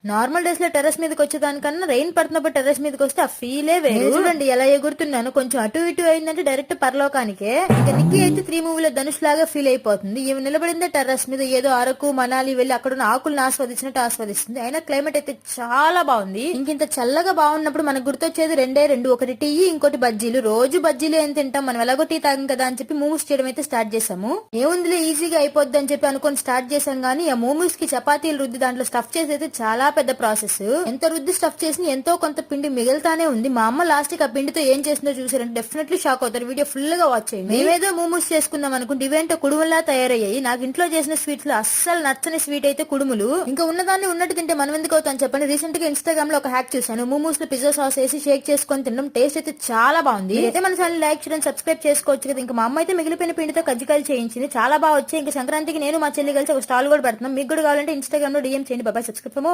Normal days లో terrace మీదకి వచ్చేదానికన్నా rain పడుతున్నప్పుడు టెర్రస్ మీదకి వస్తే ఆ ఫీలే వేరు. చూడండి ఎలా ఎగురుతున్నాను, కొంచెం అటు ఇటు అయిందంటే డైరెక్ట్ పరలోకానికే. ఇక నిక్కి అయితే 3 మూవీలో ధనుష్ లాగా ఫీల్ అయిపోతుంది. ఈమె నిలబడిందే టెర్రస్ మీద, ఏదో అరకు మనాలి వెళ్లి అక్కడ ఉన్న ఆకులను ఆస్వాదించినట్టు ఆస్వాదిస్తుంది. అయినా క్లైమేట్ అయితే చాలా బాగుంది. ఇంత చల్లగా బాగున్నప్పుడు మనకు గుర్తొచ్చేది రెండే రెండు, ఒకటి టీ, ఇంకోటి బజ్జీలు. రోజు బజ్జీలు ఏం తింటాం, మనం ఎలాగో టీ తాగం కదా అని చెప్పి మూవీస్ చేయడం అయితే స్టార్ట్ చేసాము. ఏముందిలే ఈజీగా అయిపోద్ది అని చెప్పి అనుకొని స్టార్ట్ చేసాం గానీ ఆ మూవీస్ కి చపాతీలు రుద్ది దాంట్లో స్టఫ్ చేసి అయితే చాలా పెద్ద ప్రాసెస్. ఎంత రుద్ది స్టఫ్ చేసి ఎంతో కొంత పిండి మిగులుతానే ఉంది. మా అమ్మ లాస్ట్ కి ఆ పిండితో ఏం చేసిందో చూసారంటే డెఫినెట్లీ షాక్ అవుతారు. వీడియో ఫుల్ గా వాచ్ చేయండి. మేమేదో మూమూస్ చేసుకుందాం అనుకుంటే ఇవేంటో కుడుములా తయారయ్యాయి. నాకు ఇంట్లో చేసిన స్వీట్స్ లో అస్సలు నచ్చని స్వీట్ అయితే కుడుములు. ఇంకా ఉన్నదాన్ని ఉన్నట్టు తింటే మనం ఎందుకు అవుతాం చెప్పండి. రీసెంట్ గా ఇన్స్టాగ్రామ్ లో ఒక హ్యాక్ చూసాను. మూమూస్ లో పిజ్జా సాస్ వేసి షేక్ చేసుకొని తినడం. టేస్ట్ అయితే చాలా బాగుంది. అయితే మన ఛానల్ లైక్ చేయడం, సబ్స్క్రైబ్ చేసుకోవచ్చు కదా. ఇంకా మా అమ్మ అయితే మిగిలిపోయిన పిండితో కజ్జికాయలు చేయించింది, చాలా బాగా వచ్చాయి. ఇంకా సంక్రాంతికి నేను మా చెల్లి కలిసి ఒక స్టాల్ కూడా పెడుతున్నాం. మీకు కూడా కావాలంటే ఇన్స్టాగ్రామ్ లో డిఎం చేయండి. బాబాయ్, సబ్స్క్రైబ్.